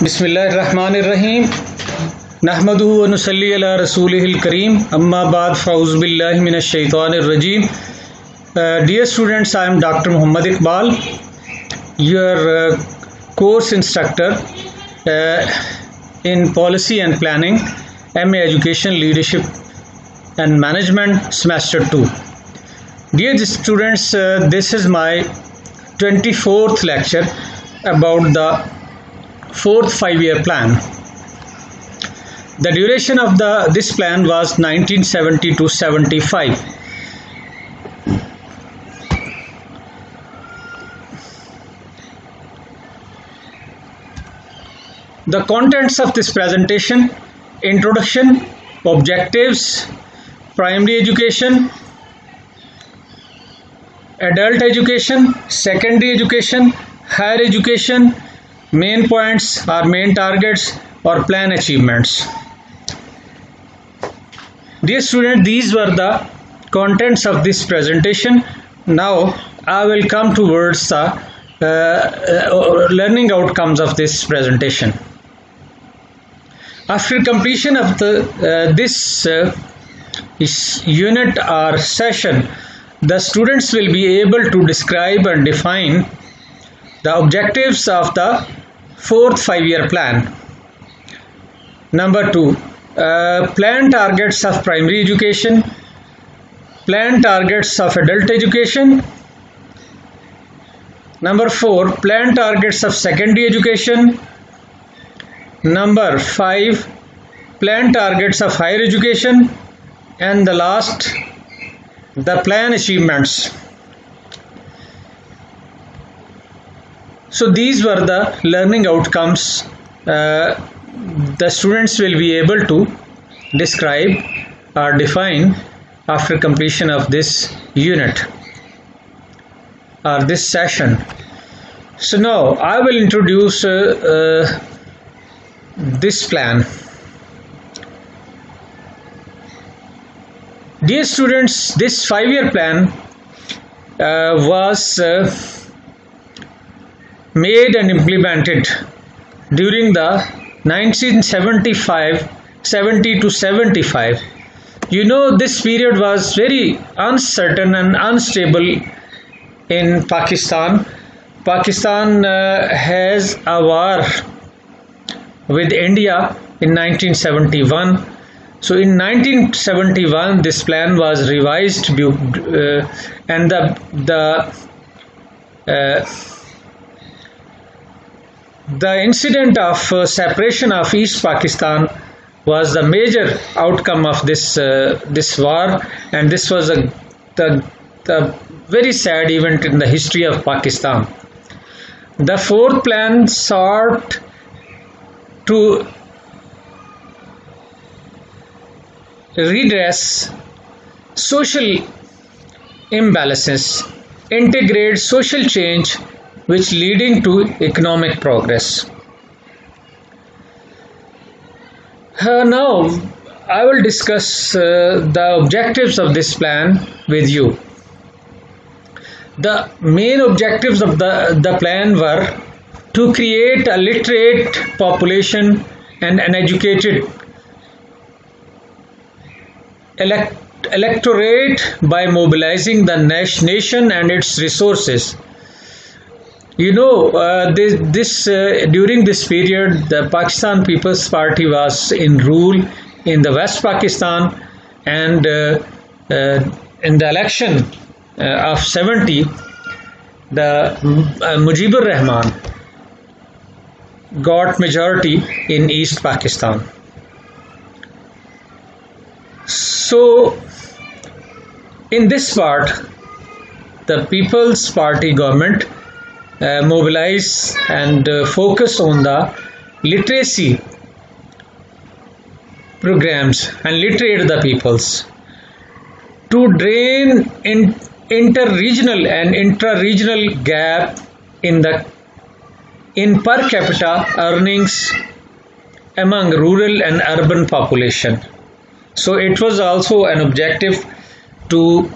बिस्मिल्लाहिर्रहमानिर्रहीम नहमदुहु व नुसल्ली अला रसूलिहिल करीम अम्मा बाद फ़अऊज़ु बिल्लाहि मिनश शैतानिर रजीम। Dear students, I am Dr. Muhammad Iqbal, your course instructor in Policy and Planning, MA Education Leadership and Management, Semester 2. Dear students, this is my 24th lecture about the fourth five-year plan. The duration of this plan was 1970 to 75. The contents of this presentation: introduction, objectives, primary education, adult education, secondary education, higher education, main points or main targets or plan achievements. Dear students, these were the contents of this presentation. Now I will come towards the learning outcomes of this presentation. After completion of this unit or session, the students will be able to describe and define the objectives of the fourth five-year plan. Number 2, plan targets of primary education, plan targets of adult education. Number 4, plan targets of secondary education. Number 5, plan targets of higher education. And the last, the plan achievements. So these were the learning outcomes the students will be able to describe or define after completion of this unit or this session. So now I will introduce this plan. Dear students, this five-year plan was made and implemented during the 1970 to 75. You know, this period was very uncertain and unstable in Pakistan. Pakistan has a war with India in 1971. So in 1971 this plan was revised and the incident of separation of East Pakistan was the major outcome of this war, and this was the very sad event in the history of Pakistan. The fourth plan sought to redress social imbalances, integrate social change, which leading to economic progress. Now I will discuss the objectives of this plan with you. The main objectives of the plan were to create a literate population and an educated electorate by mobilizing the nation and its resources. You know, during this period, the Pakistan People's Party was in rule in the West Pakistan, and in the election of 70, the Mujibur Rahman got majority in East Pakistan. So, in this part, the People's Party government mobilize and focus on the literacy programs and literate the peoples to drain inter-regional and intra-regional gap in per capita earnings among rural and urban population. So it was also an objective to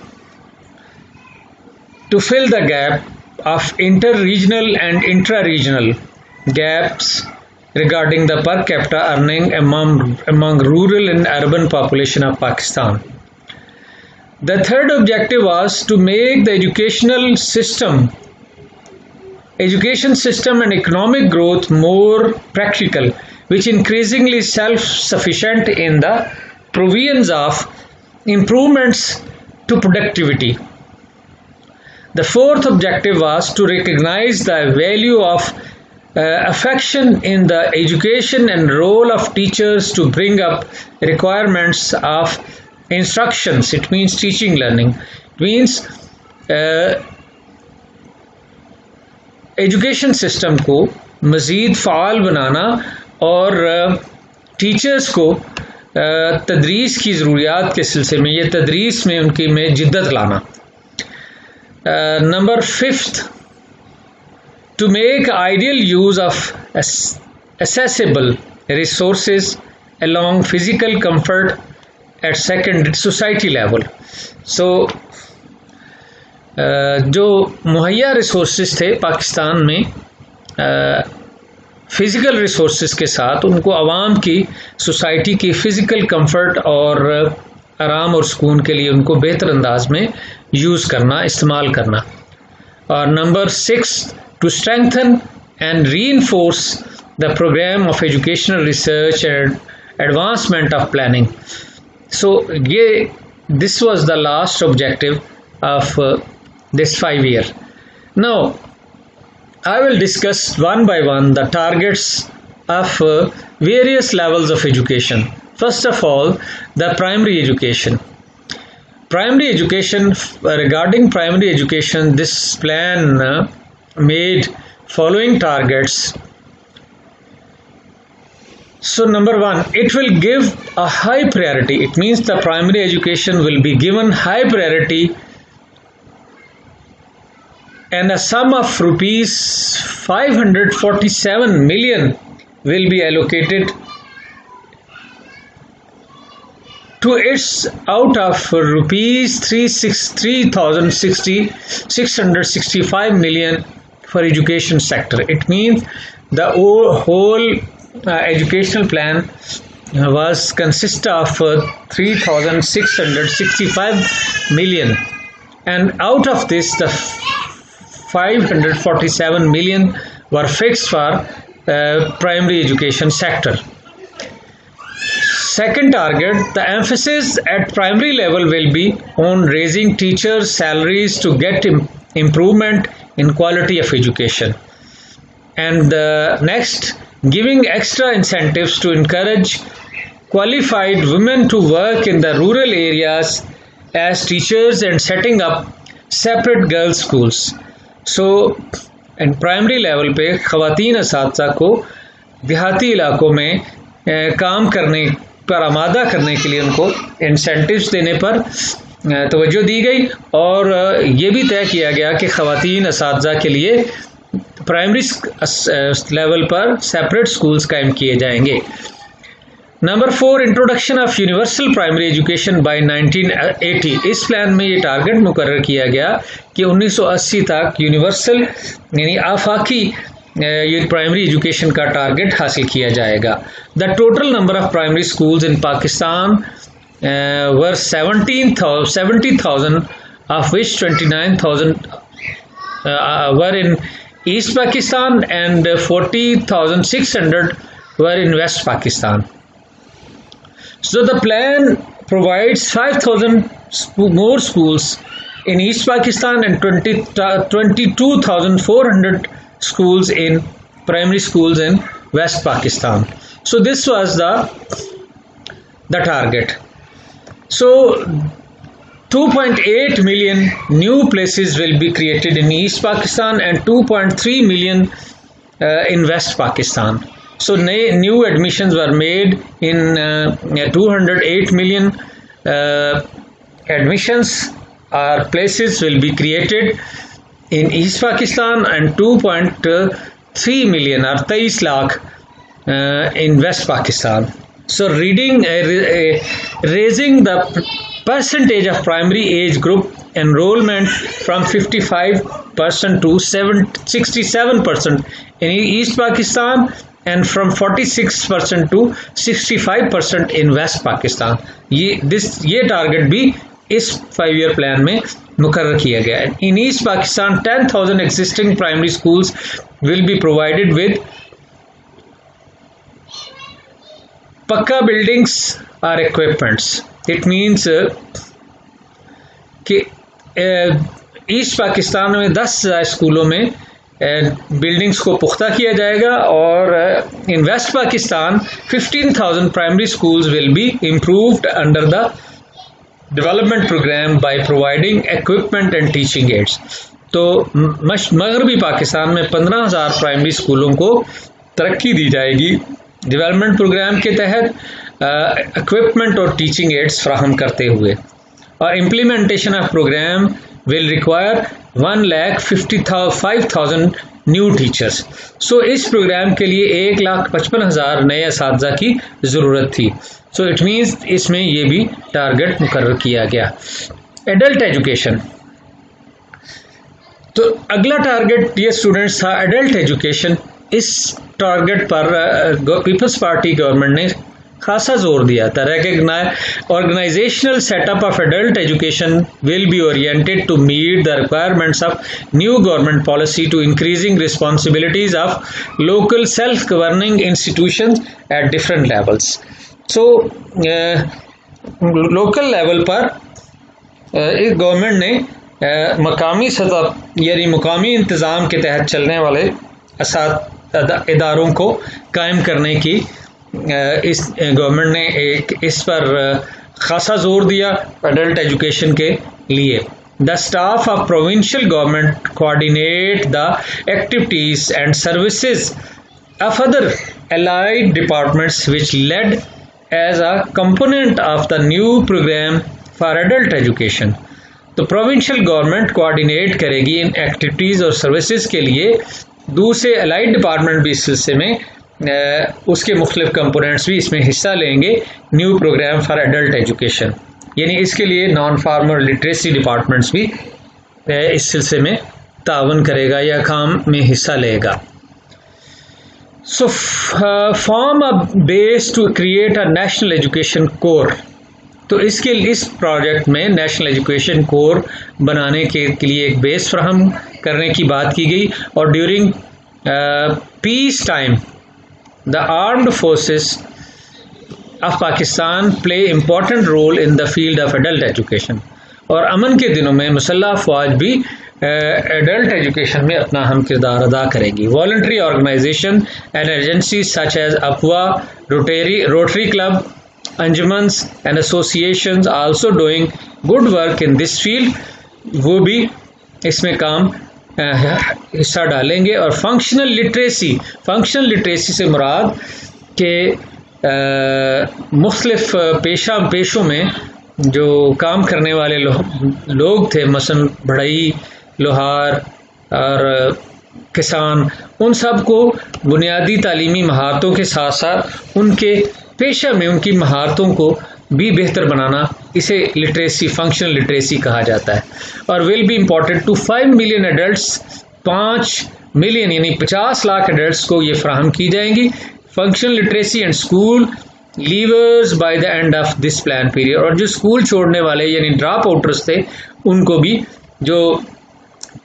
fill the gap of inter-regional and intra-regional gaps regarding the per capita earning among rural and urban population of Pakistan. The third objective was to make the education system and economic growth more practical, which increasingly self-sufficient in the provisions of improvements to productivity. The fourth objective was to recognize the value of affection in the education and role of teachers to bring up requirements of instructions. It means teaching learning. It means education system को मज़ीद fall बनाना और teachers को तदरीस की ज़रूरियात के सिलसिले में या तदरीस में उनकी में जिद्दत लाना. Number fifth, to make ideal use of accessible resources along physical comfort at second society level. So जो मुहैया रिसोर्सेज थे पाकिस्तान में फ़िज़िकल रिसोर्सेज के साथ उनको आवाम की सोसाइटी की फ़िज़िकल कंफर्ट और आराम और सुकून के लिए उनको बेहतर अंदाज में यूज़ करना, इस्तेमाल करना. और number six, to strengthen and reinforce the program of educational research and advancement of planning. So this was the last objective of this 5 year. Now I will discuss one by one the targets of various levels of education. First of all, the primary education. Primary education, regarding primary education, this plan made following targets. So number one, it will give a high priority. It means the primary education will be given high priority, and a sum of rupees 547 million will be allocated to its out of rupees 665 million for education sector. It means the whole educational plan was consist of 3,665 million, and out of this the 547 million were fixed for primary education sector. Second target, the emphasis at primary level will be on raising teachers' salaries to get improvement in quality of education. And next, giving extra incentives to encourage qualified women to work in the rural areas as teachers and setting up separate girls' schools. So, in primary level पे ख़वातीन असातिज़ा को देहाती इलाकों में काम करने पर आमादा करने के लिए उनको इंसेंटिव्स देने पर तवज्जो दी गई, और ये भी तय किया गया कि ख़वातीन असातिज़ा के लिए प्राइमरी लेवल पर सेपरेट स्कूल्स कायम किए जाएंगे. Number 4, introduction of universal primary education by 1980. इस प्लान में ये टारगेट मुकर्रर किया गया कि 1980 तक यूनिवर्सल यानी आफाकी प्राइमरी एजुकेशन का टारगेट हासिल किया जाएगा. The total number of primary schools in Pakistan were 70,000, of which 29,000 were in East Pakistan and 40,600 were in West Pakistan. So the plan provides 5,000 more schools in East Pakistan and 22,400 schools in primary schools in West Pakistan. So this was the target. So 2.8 million new places will be created in East Pakistan and 2.3 million in West Pakistan. So new admissions were made in 208 million admissions or places will be created in East Pakistan and 2.3 million or 23 lakh in West Pakistan. So raising the percentage of primary age group enrollment from 55% to 67% in East Pakistan and from 46% to 65% in West Pakistan. ये target भी इस 5 year plan में मुकर्रर किया गया है. In East Pakistan, 10,000 existing primary schools will be provided with पक्का buildings or equipments. It means कि ईस्ट पाकिस्तान में 10,000 स्कूलों में बिल्डिंग्स को पुख्ता किया जाएगा और in West Pakistan 15,000 primary schools will be improved under the development programme by providing equipment and teaching aids. तो मगरबी पाकिस्तान में 15,000 प्राइमरी स्कूलों को तरक्की दी जाएगी डेवलपमेंट प्रोग्राम के तहत इक्विपमेंट और टीचिंग एड्स फ्राहम करते हुए. और implementation of programme will require 1,55,000 new teachers. So इस प्रोग्राम के लिए 1,55,000 नए असातिज़ा की ज़रूरत थी. सो इट मीन्स इसमें ये भी टारगेट मुकर्रर किया गया. एडल्ट एजुकेशन, तो अगला टारगेट ये स्टूडेंट्स था एडल्ट एजुकेशन. इस टारगेट पर पीपल्स पार्टी गवर्नमेंट ने खासा जोर दिया था. Organisational setup of adult education will be oriented to meet the requirements of new government policy to increasing responsibilities of local self governing institutions at different levels. So local level पर इस government ने मकामी सतह यानी मुकामी इंतज़ाम के तहत चलने वाले इदारों को कायम करने की इस गवर्नमेंट ने इस पर खासा जोर दिया एडल्ट एजुकेशन के लिए. The staff of provincial government coordinate the activities and services of other allied departments which led as a component of the new program for adult education. तो प्रोविंशियल गवर्नमेंट कोऑर्डिनेट करेगी इन activities और services के लिए. दूसरे allied department भी इस सिलसिले में उसके मुख्तलिफ कंपोनेंट्स भी इसमें हिस्सा लेंगे new programme for adult education. यानी इसके लिए नॉन फार्मल लिटरेसी डिपार्टमेंट्स भी इस सिलसिले में तावन करेगा या काम में हिस्सा लेगा. So form a base to create a national education core. तो इस प्रोजेक्ट में नेशनल एजुकेशन कोर बनाने के लिए एक बेस फ्राहम करने की बात की गई. और during peace time the armed forces of Pakistan play important role in the field of adult education. और अमन के दिनों में मुसल्लह अफवाज भी एडल्ट एजुकेशन में अपना अहम किरदार अदा करेंगी. Voluntary organisation and agencies such as अफवा, Rotary Club, anjumans and associations also doing good work in this field, वो भी इसमें काम हिस्सा डालेंगे. और फंक्शनल लिटरेसी से मुराद के मुख्तलिफ पेशों में जो काम करने वाले लोग थे, मसलन बढ़ई, लोहार और किसान, उन सब को बुनियादी तालीमी महारतों के साथ साथ उनके पेशा में उनकी महारतों को भी बेहतर बनाना, इसे लिटरेसी, फंक्शनल लिटरेसी कहा जाता है. और will be important to 5 million adults, 5 million यानी 50 लाख एडल्ट्स को ये फ्राहम की जाएंगी functional literacy and school leavers by the end of this plan period. और जो स्कूल छोड़ने वाले यानी ड्रॉप आउटर्स थे, उनको भी, जो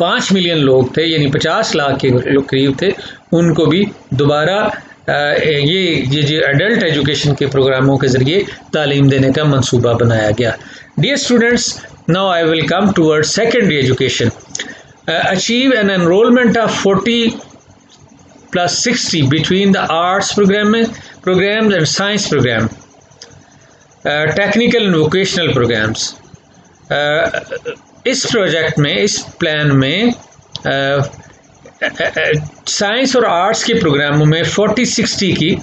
5 मिलियन लोग थे यानी 50 लाख के लोग करीब थे, उनको भी दोबारा ये जो एडल्ट एजुकेशन के प्रोग्रामों के ज़रिए तालीम देने का मंसूबा बनाया गया. Dear students, now I will come towards secondary education. Achieve an enrolment of 40+60 between the arts programs and science program, technical and vocational programs. इस प्रोजेक्ट में, इस प्लान में साइंस और आर्ट्स के प्रोग्रामों में 40-60 की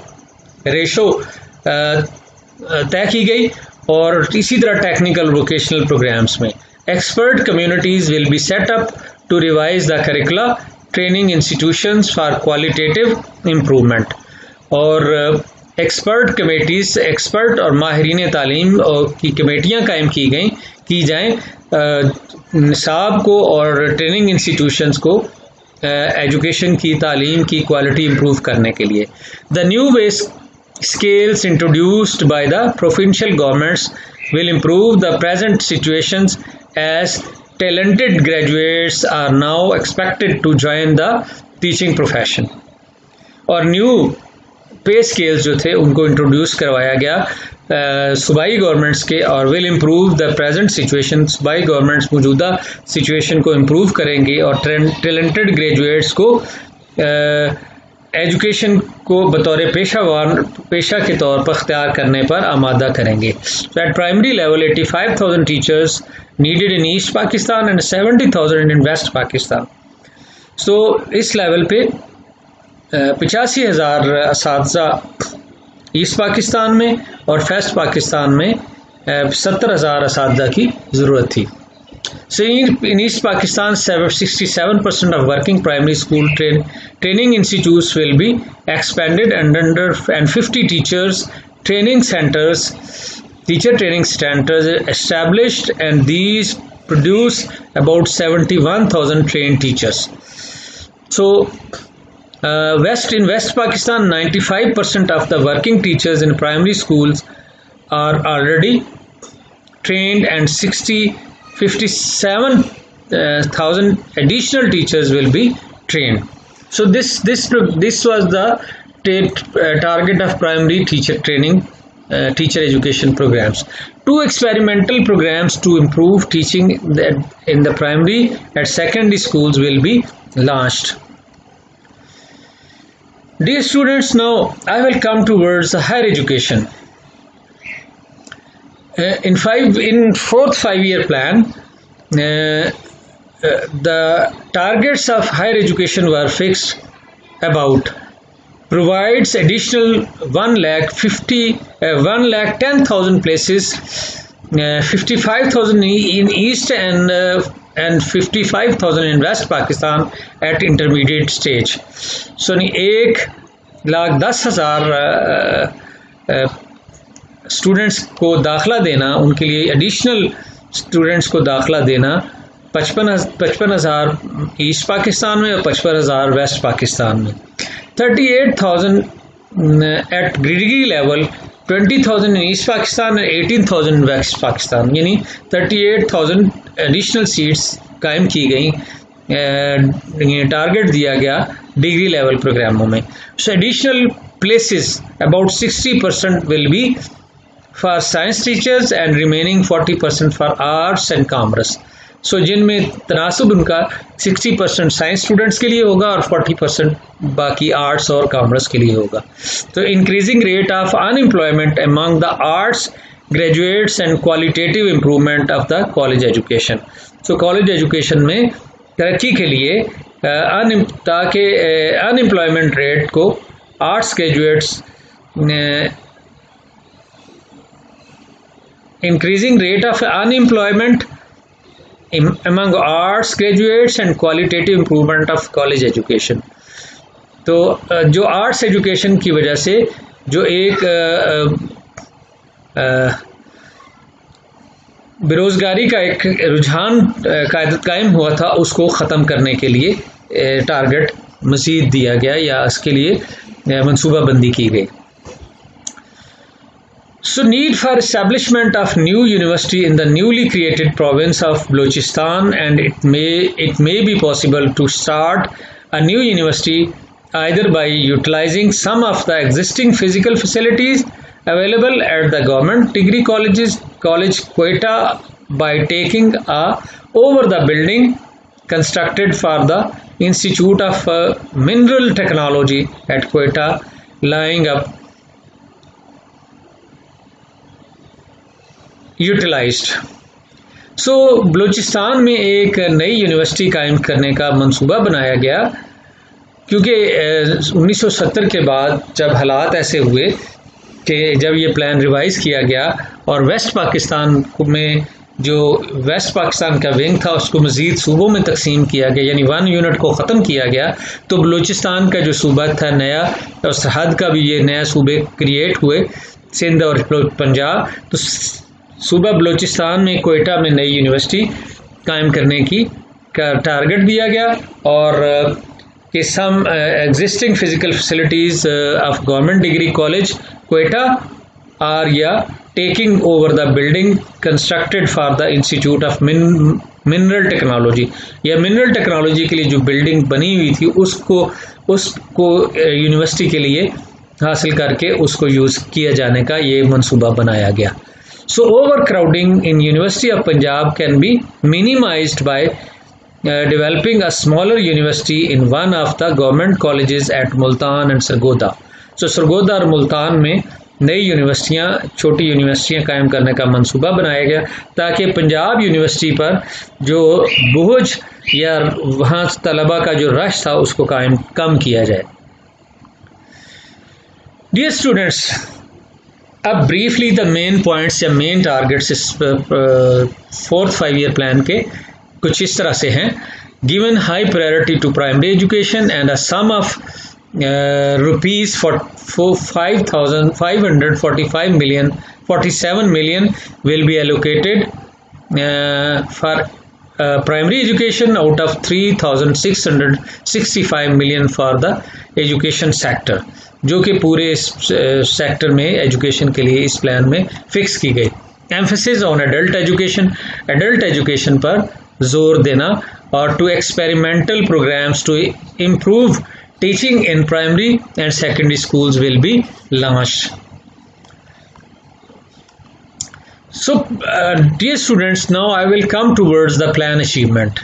रेशो तय की गई. और इसी तरह टेक्निकल वोकेशनल प्रोग्राम्स में expert communities will be set up to revise the curricula, training institutions for qualitative improvement. और एक्सपर्ट कमेटीज़, एक्सपर्ट और माहिरीन तालीम की कमेटियाँ कायम की जाएँ निसाब को और ट्रेनिंग इंस्टीट्यूशंस को एजुकेशन की, तालीम की क्वालिटी इम्प्रूव करने के लिए। The new way scales introduced by the provincial governments will improve the present situations as talented graduates are now expected to join the teaching profession। और न्यू पे scales जो थे उनको इंट्रोड्यूस करवाया गया सूबाई गवर्नमेंट्स के, और will improve the present situation. सूबाई गवर्नमेंट्स मौजूदा सिचुएशन को इम्प्रूव करेंगी और टैलेंटेड ग्रेजुएट्स को एजुकेशन को बतौर पेशा के तौर पर अख्तियार करने पर आमादा करेंगे। At primary level 85,000 teachers needed in East Pakistan and 70,000 in West Pakistan. So इस लेवल पे 85,000 असातिज़ा ईस्ट पाकिस्तान में और वेस्ट पाकिस्तान में 70,000 असातिज़ा की ज़रूरत थी। So in East Pakistan, 67% of working primary school training institutes will be expanded and 50 teacher training centers established, and these produce about 71,000 trained teachers. So in West Pakistan, 95% of the working teachers in primary schools are already trained, and 57,000 additional teachers will be trained. So this was the target of primary teacher training, teacher education programs. 2 experimental programs to improve teaching in the primary and secondary schools will be launched. Dear students, now I will come towards the higher education. In 4th 5-year plan, the targets of higher education were fixed about provides additional 1,10,000 places, 55,000 in East and 55,000 in West Pakistan at intermediate stage. So 1,10,000 students को दाखला देना, उनके लिए additional students को दाखला देना 55,000 east Pakistan में और 55,000 वेस्ट पाकिस्तान में। 38,000 एट डिग्री लेवल, 20,000 इन ईस्ट पाकिस्तान और 18,000 वेस्ट पाकिस्तान, यानी 38,000 एडिशनल सीट्स कायम की गई, टारगेट दिया गया डिग्री लेवल प्रोग्रामों में। सो additional places about 60% will be for science teachers and remaining 40% for arts and commerce. So जिनमें तनासुब उनका 60% साइंस स्टूडेंट्स के लिए होगा और 40% बाकी आर्ट्स और कॉमर्स के लिए होगा। तो increasing rate of unemployment among the arts graduates and qualitative improvement of the college education. So college education में तरक्की के लिए ताकि अनएम्प्लॉयमेंट रेट को arts graduates increasing rate of unemployment among arts graduates and qualitative improvement of college education। तो जो arts education की वजह से जो एक बेरोजगारी का एक रुझान कायम हुआ था, उसको ख़त्म करने के लिए टारगेट मज़ीद दिया गया या इसके लिए मनसूबाबंदी की गई। So need for establishment of new university in the newly created province of Balochistan, and it may be possible to start a new university either by utilizing some of the existing physical facilities available at the government degree college Quetta, by taking a over the building constructed for the Institute of Mineral Technology at Quetta, lying up utilised. So Balochistan में एक नई university कायम करने का मंसूबा बनाया गया, क्योंकि 1970 के बाद जब हालात ऐसे हुए कि जब ये प्लान रिवाइज़ किया गया और वेस्ट पाकिस्तान में जो वेस्ट पाकिस्तान का विंग था उसको मज़ीद सूबों में तकसीम किया गया, यानी 1 यूनिट को ख़त्म किया गया, तो बलूचिस्तान का जो सूबा था नया, और सरहद का भी ये नया सूबे क्रिएट हुए, सिंध और पंजाब। तो सूबा बलूचिस्तान में कोयटा में नई यूनिवर्सिटी कायम करने का टारगेट दिया गया, और some existing physical facilities of government degree college Quetta are taking over the building constructed for the Institute of Mineral Technology. या मिनरल टेक्नोलॉजी के लिए जो बिल्डिंग बनी हुई थी उसको यूनिवर्सिटी के लिए हासिल करके उसको यूज़ किया जाने का ये मंसूबा बनाया गया. So overcrowding in University of Punjab can be minimized by developing a smaller university in one of the government colleges at Multan and Sargodha. So Sargodha और मुल्तान में नई यूनिवर्सिटियाँ, छोटी यूनिवर्सिटियाँ कायम करने का मंसूबा बनाया गया ताकि पंजाब यूनिवर्सिटी पर जो बोझ या वहाँ तलबा का जो रश था उसको कम किया जाए. Dear students, अब ब्रीफली द मेन पॉइंट्स या मेन टारगेट्स इस 4th 5-year प्लान के कुछ इस तरह से हैं. Given high priority to primary education and a sum of rupees for 547 million will be allocated for primary education out of 3,665 million for the education sector, जो कि पूरे सेक्टर में एजुकेशन के लिए इस प्लान में फिक्स की गई. एम्फेसिस ऑन एडल्ट एजुकेशन पर जोर देना और to experimental programmes to improve teaching in primary and secondary schools will be launched. So dear students, now I will come towards the plan achievement.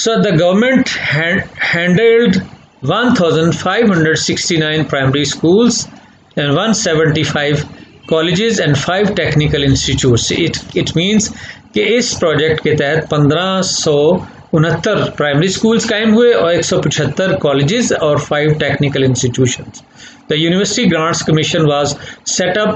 So the government handled 1,569 primary schools and 175 colleges and 5 technical institutes. It means कि इस project के तहत 1569 primary schools कायम हुए और 175 colleges और 5 technical institutions. The University Grants Commission was set up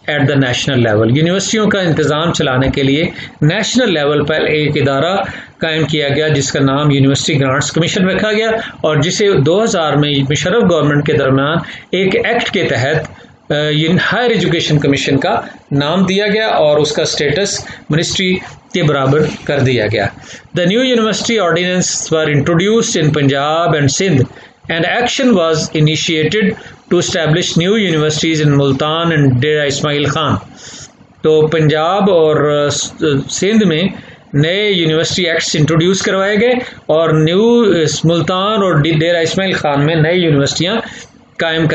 at the national level. यूनिवर्सिटियों का इंतज़ाम चलाने के लिए नेशनल लेवल पर एक इदारा कायम किया गया जिसका नाम यूनिवर्सिटी ग्रांट्स कमीशन रखा गया और जिसे 2000 में मुशर्रफ गवर्नमेंट के दरमियान एक एक्ट के तहत हायर एजुकेशन कमीशन का नाम दिया गया और उसका स्टेटस मिनिस्ट्री के बराबर कर दिया गया. The new university ordinance were introduced in Punjab and Sindh and action was initiated to establish new universities in Multan and Dera Ismail Khan. तो पंजाब और सिंध में नए यूनिवर्सिटी एक्ट्स इंट्रोड्यूस करवाए गए और न्यू मुल्तान और डेरा इस्माइल खान में नई यूनिवर्सिटियाँ कायम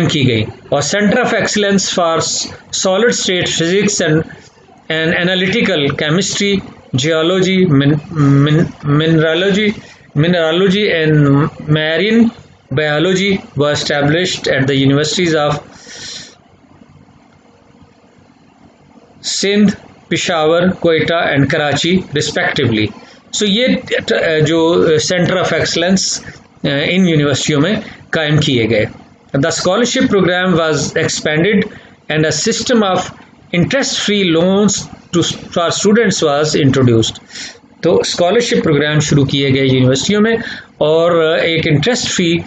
की गई. और centre of excellence for solid state physics and analytical chemistry, geology, mineralogy and marine biology were established at the universities of Sindh, Peshawar, Quetta and Karachi respectively. So ये जो सेंटर ऑफ एक्सलेंस इन यूनिवर्सिटियों में कायम किए गए. The scholarship program was expanded and a system of interest-free loans for students was introduced. तो scholarship programme शुरू किए गए यूनिवर्सिटियों में और एक इंटरेस्ट फ्री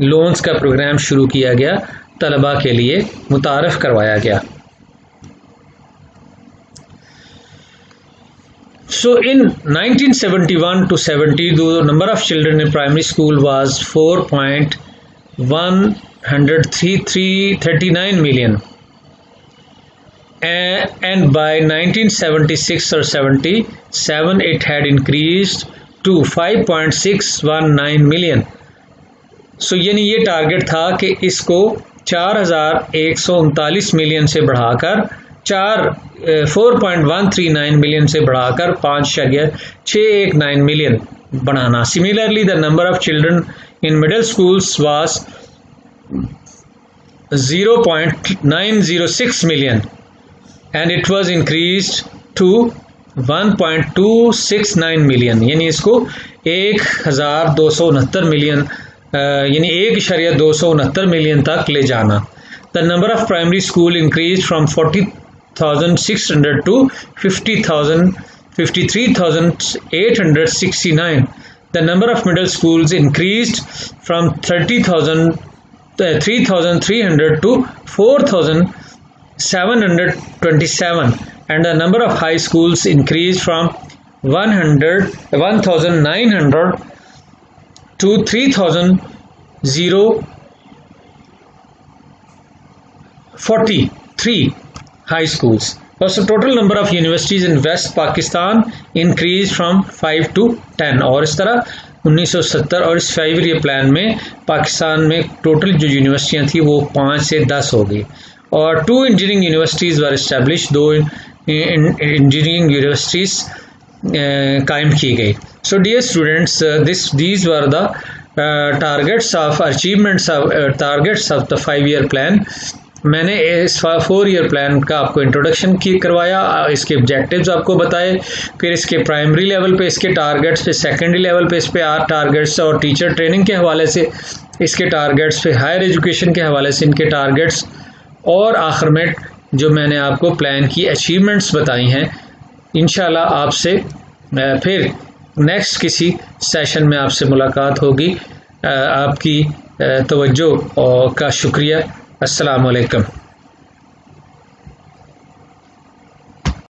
लोन्स का प्रोग्राम शुरू किया गया, तलबा के लिए मुतारफ़ करवाया गया. So in 1971 to 70, the number of children in primary school was 4.139 million. And by 1976 or 77 it had increased to 5.619 million. So यानी ये टारगेट था कि इसको 4,139 मिलियन से बढ़ाकर 4.139 मिलियन से बढ़ाकर 5.619 million banana. Similarly, the number of children in middle schools was 0.906 million. And it was increased to 1.269 million. यानी इसको 1,269 मिलियन यानी 1.269 मिलियन तक ले जाना. The number of primary school increased from 40,600 to 53,869. The number of middle schools increased from 3,300 to 4,727, and the number of high schools increased from 1,900 to 3,043 high schools. Also, total number of universities in West Pakistan increased from 5 to 10. और इस तरह 1970 और इस 5 year plan में पाकिस्तान में total जो यूनिवर्सिटियाँ थी वो 5 से 10 हो गई और 2 engineering universities were establish, 2 engineering universities कायम की गई. So dear students, these were the targets of achievements of targets of the 5 year plan. मैंने इस 4 ईयर प्लान का आपको इंट्रोडक्शन करवाया, इसके ऑब्जेक्टिव्स आपको बताए, फिर इसके प्राइमरी लेवल पे इसके टारगेट्स, पे सेकेंडरी लेवल पे इस पे टारगेट्स और टीचर ट्रेनिंग के हवाले से इसके टारगेट्स, पे हायर एजुकेशन के हवाले से इनके टारगेट्स, और आखिर में जो मैंने आपको प्लान की अचीवमेंट्स बताई हैं. इंशाल्लाह आपसे फिर नेक्स्ट किसी सेशन में आपसे मुलाकात होगी. आपकी तवज्जो का शुक्रिया. अस्सलाम वालेकुम.